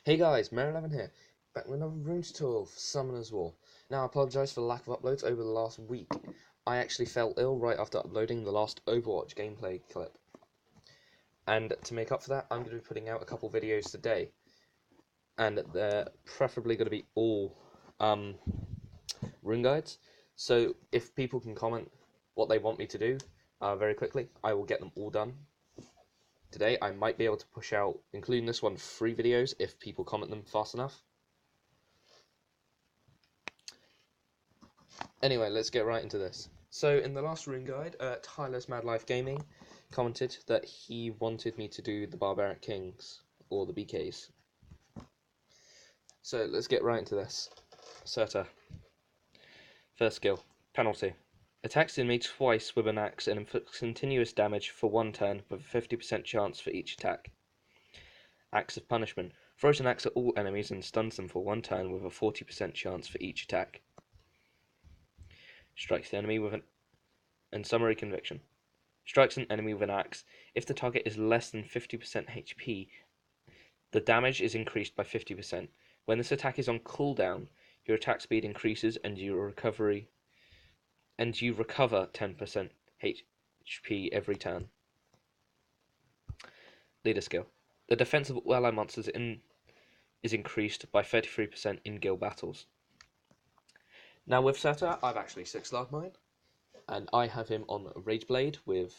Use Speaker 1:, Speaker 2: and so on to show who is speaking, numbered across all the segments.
Speaker 1: Hey guys, Mare11 here, back with another Rune tutorial for Summoner's War. Now I apologise for the lack of uploads over the last week. I actually fell ill right after uploading the last Overwatch gameplay clip. And to make up for that, I'm going to be putting out a couple videos today. And they're preferably going to be all Rune guides. So if people can comment what they want me to do very quickly, I will get them all done. Today I might be able to push out, including this one, 3 videos if people comment them fast enough. Anyway, let's get right into this. So in the last Rune guide, Tyler's Mad Life Gaming commented that he wanted me to do the Barbaric Kings, or the BKs. So let's get right into this. Surta. First skill, penalty. Attacks enemy twice with an axe and inflicts continuous damage for 1 turn with a 50% chance for each attack. Axe of Punishment. Throws an axe at all enemies and stuns them for 1 turn with a 40% chance for each attack. Strikes the enemy with and summary conviction. Strikes an enemy with an axe. If the target is less than 50% HP, the damage is increased by 50%. When this attack is on cooldown, your attack speed increases and you recover 10% HP every turn. Leader skill. The defense of all ally monsters is increased by 33% in guild battles. Now with Surta, I've actually 6-starred mine, and I have him on Rage Blade with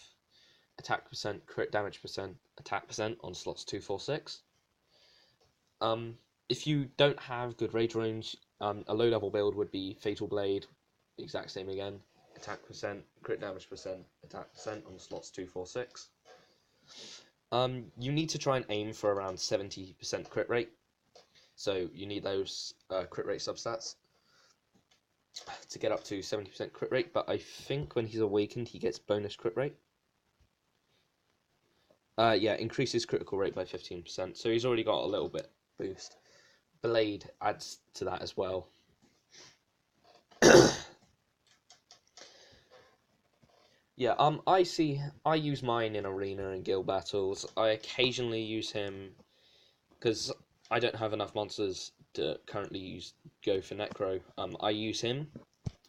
Speaker 1: attack percent, crit damage percent, attack percent on slots 2, 4, 6. If you don't have good rage runes, a low level build would be Fatal Blade, the exact same again, attack percent, crit damage percent, attack percent on slots 2, 4, 6. You need to try and aim for around 70% crit rate, so you need those crit rate substats to get up to 70% crit rate, but I think when he's awakened he gets bonus crit rate. Yeah, increases critical rate by 15%, so he's already got a little bit boost. Blade adds to that as well. Yeah, I use mine in arena and guild battles. I occasionally use him because I don't have enough monsters to currently go for Necro. I use him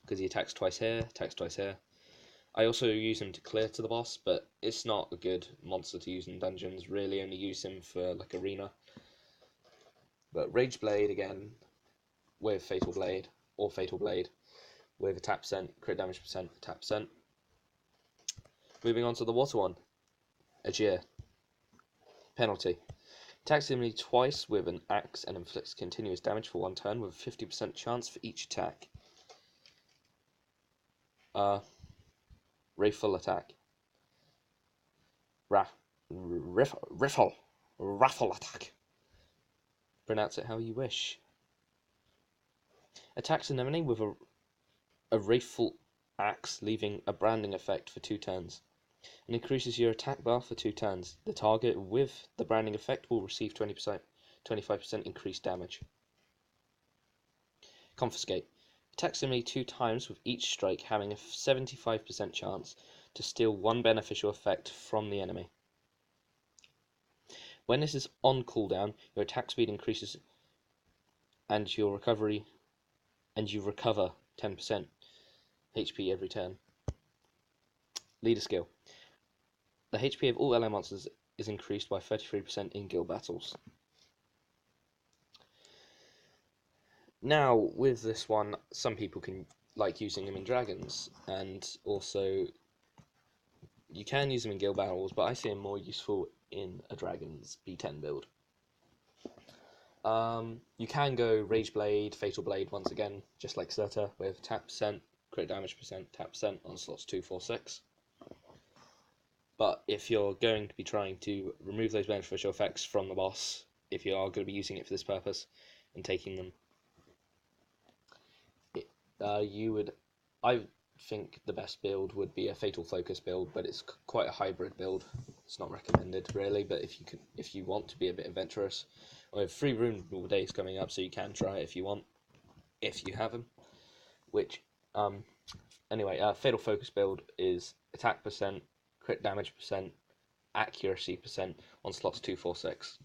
Speaker 1: because he attacks twice here, attacks twice here. I also use him to clear to the boss, but it's not a good monster to use in dungeons. Really, only use him for like arena. But Rage Blade again with Fatal Blade, or Fatal Blade with attack percent, crit damage percent, attack percent. Moving on to the water one, Ajir. Penalty. Attacks enemy twice with an axe and inflicts continuous damage for 1 turn with a 50% chance for each attack. Rifle attack. Riffle attack. Pronounce it how you wish. Attacks an enemy with a rifle axe, leaving a branding effect for 2 turns. And increases your attack bar for 2 turns. The target with the branding effect will receive 25% increased damage. Confiscate. Attacks enemy 2 times with each strike, having a 75% chance to steal 1 beneficial effect from the enemy. When this is on cooldown, your attack speed increases and you recover 10% HP every turn. Leader skill. The HP of all ally monsters is increased by 33% in guild battles. Now, with this one, some people can like using him in dragons, and also you can use him in guild battles, but I see him more useful in a dragon's B10 build. You can go Rage Blade, Fatal Blade once again, just like Surta, with attack percent, crit damage percent, attack percent on slots 2, 4, 6. But if you're going to be trying to remove those beneficial effects from the boss, if you are going to be using it for this purpose and taking them, I think the best build would be a Fatal Focus build, but it's quite a hybrid build. It's not recommended really, but if you want to be a bit adventurous, we have 3 Rune days coming up, so you can try it if you want, if you have them. Anyway, Fatal Focus build is attack percent, crit damage percent, accuracy percent on slots 2, 4, 6.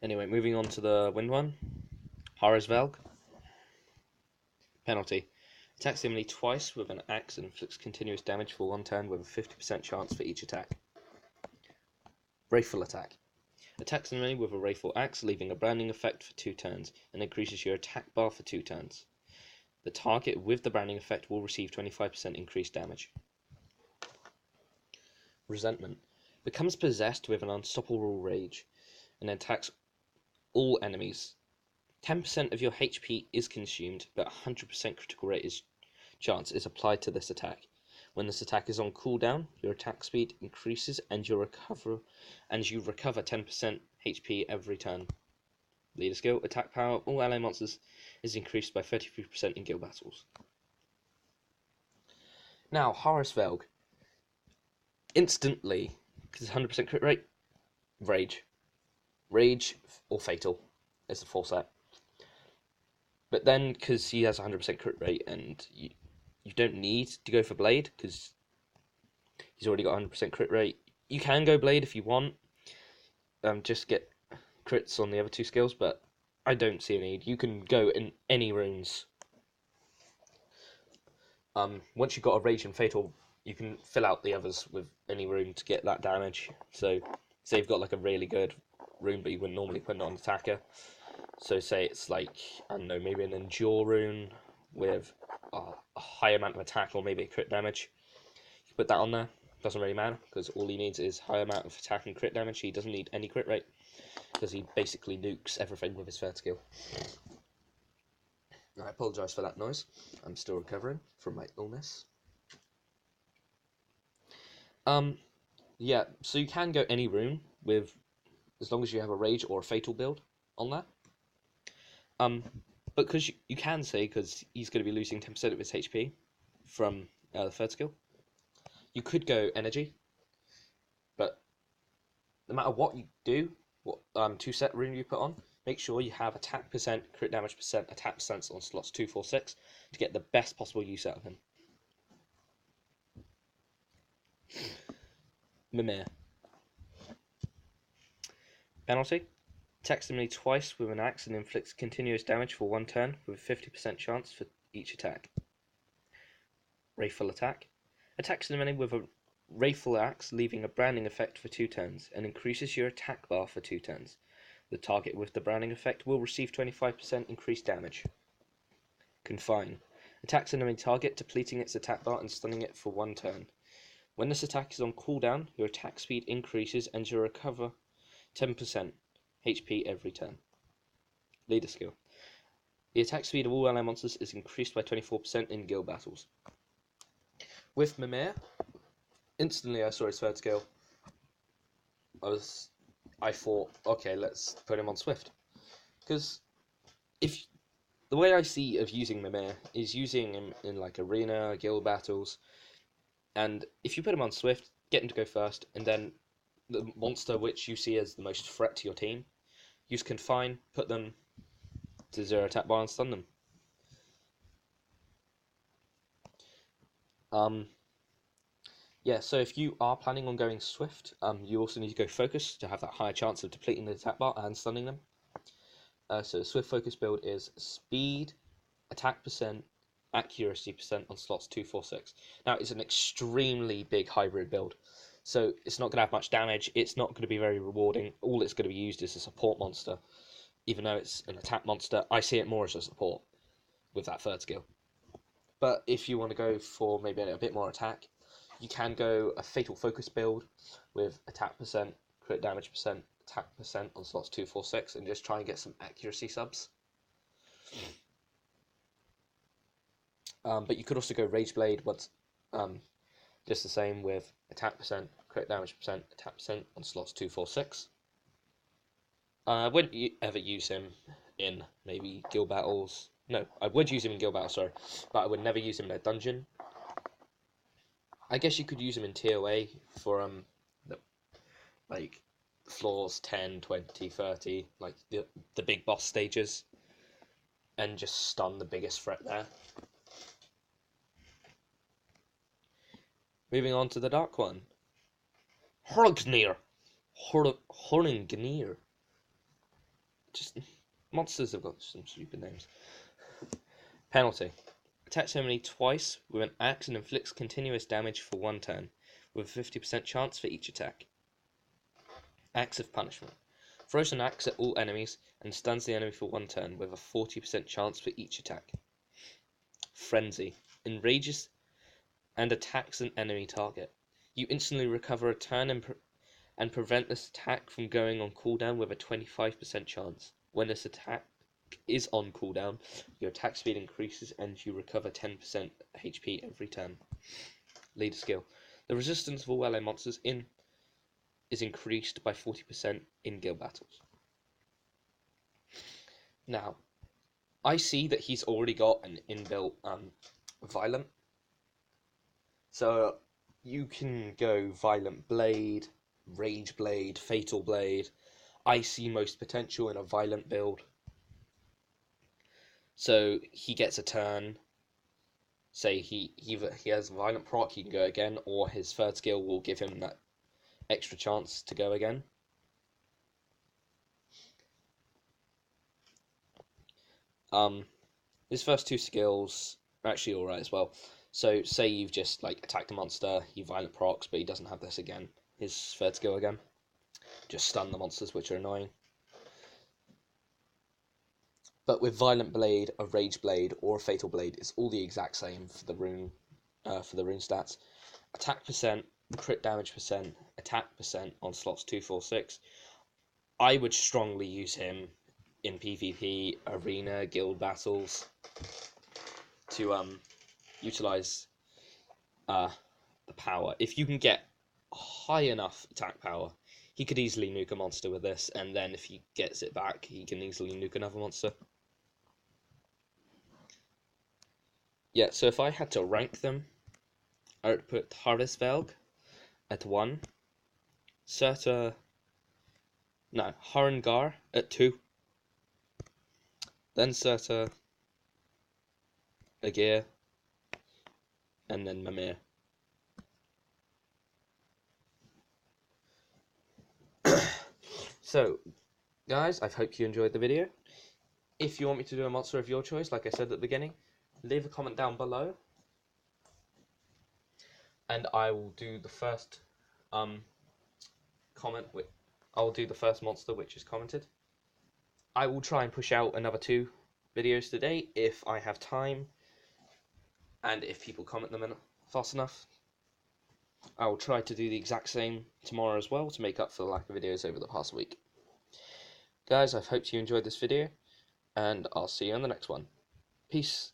Speaker 1: Anyway, moving on to the wind one. Horusvelg. Penalty. Attacks the enemy twice with an axe and inflicts continuous damage for 1 turn with a 50% chance for each attack. Wrathful attack. Attacks an enemy with a wrathful axe, leaving a branding effect for 2 turns, and increases your attack bar for 2 turns. The target with the branding effect will receive 25% increased damage. Resentment. Becomes possessed with an unstoppable rage, and attacks all enemies. 10% of your HP is consumed, but 100% critical rate chance is applied to this attack. When this attack is on cooldown, your attack speed increases and you recover 10% HP every turn. Leader skill. Attack power of all ally monsters is increased by 33% in guild battles. Now, Horusvelg. Instantly, because it's 100% crit rate, Rage or Fatal is the full set. But then, because he has 100% crit rate, and you don't need to go for Blade, because he's already got 100% crit rate. You can go Blade if you want, just get crits on the other 2 skills, but I don't see a need. You can go in any runes. Once you've got a Rage and Fatal, you can fill out the others with any rune to get that damage. So, say you've got like a really good rune, but you wouldn't normally put it on attacker. So say it's like, I don't know, maybe an Endure rune with a high amount of attack or maybe a crit damage. You put that on there, doesn't really matter, because all he needs is high amount of attack and crit damage. He doesn't need any crit rate, because he basically nukes everything with his third skill. I apologise for that noise, I'm still recovering from my illness. Yeah, so you can go any rune with, as long as you have a Rage or a Fatal build on that. But because you can say, because he's going to be losing 10% of his HP from the third skill, you could go Energy, but no matter what you do, what 2-set rune you put on, make sure you have attack percent, crit damage percent, attack percent on slots 2, 4, 6 to get the best possible use out of him. Mimir. Penalty. Attacks enemy twice with an axe and inflicts continuous damage for 1 turn with a 50% chance for each attack. Wrathful attack. Attacks an enemy with a wrathful axe, leaving a branding effect for 2 turns, and increases your attack bar for 2 turns. The target with the branding effect will receive 25% increased damage. Confine. Attacks an enemy target, depleting its attack bar and stunning it for 1 turn. When this attack is on cooldown, your attack speed increases and you recover 10% HP every turn. Leader skill. The attack speed of all ally monsters is increased by 24% in guild battles. With Mimir, instantly I saw his third skill. I thought, okay, let's put him on Swift. Because the way I see of using Mimir is using him in like arena, guild battles, and if you put him on Swift, get him to go first, and then the monster which you see as the most threat to your team, use Confine, put them to 0 attack bar and stun them. Yeah, so if you are planning on going Swift, you also need to go Focus to have that higher chance of depleting the attack bar and stunning them. So Swift Focus build is speed, attack percent, accuracy percent on slots 2, 4, 6. Now, it's an extremely big hybrid build, so it's not going to have much damage, it's not going to be very rewarding. All it's going to be used as a support monster. Even though it's an attack monster, I see it more as a support with that third skill. But if you want to go for maybe a bit more attack, you can go a Fatal Focus build with attack percent, crit damage percent, attack percent on slots 2, 4, 6, and just try and get some accuracy subs. But you could also go Rage Blade, but just the same with attack percent, crit damage percent, attack percent on slots 2, 4, 6. I wouldn't ever use him in maybe guild battles. No, I would use him in guild battles, sorry, but I would never use him in a dungeon. I guess you could use him in TOA for like floors 10, 20, 30, like the big boss stages, and just stun the biggest threat there. Moving on to the dark one. Hrungnir. just monsters have got some stupid names. Penalty. Attacks enemy twice with an axe and inflicts continuous damage for 1 turn, with a 50% chance for each attack. Axe of Punishment. Throws an axe at all enemies and stuns the enemy for 1 turn, with a 40% chance for each attack. Frenzy. Enrages and attacks an enemy target. You instantly recover a turn and prevent this attack from going on cooldown with a 25% chance. When this attack is on cooldown, your attack speed increases and you recover 10% HP every turn. Leader skill. The resistance of all ally monsters is increased by 40% in guild battles. Now, I see that he's already got an inbuilt Violent. So you can go Violent Blade, Rage Blade, Fatal Blade. I see most potential in a Violent build. So he gets a turn. Say he has Violent proc, he can go again, or his third skill will give him that extra chance to go again. His first 2 skills are actually alright as well. So say you've just like attacked a monster, he Violent procs, but he doesn't have this again. His third skill again. Just stun the monsters, which are annoying. But with Violent Blade, a Rage Blade, or a Fatal Blade, it's all the exact same for the rune stats. Attack percent, crit damage percent, attack percent on slots 2, 4, 6. I would strongly use him in PvP, arena, guild battles to utilize the power. If you can get high enough attack power, he could easily nuke a monster with this, and then if he gets it back, he can easily nuke another monster. Yeah, so if I had to rank them, I would put Harrisvelg at 1, Harengar at 2, then Surta, Agir, and then Mimir. So, guys, I hope you enjoyed the video. If you want me to do a monster of your choice, like I said at the beginning, leave a comment down below, and I will do the first I'll do the first monster which is commented. I will try and push out another 2 videos today if I have time, and if people comment them in fast enough. I will try to do the exact same tomorrow as well to make up for the lack of videos over the past week. Guys, I hope you enjoyed this video, and I'll see you on the next one. Peace.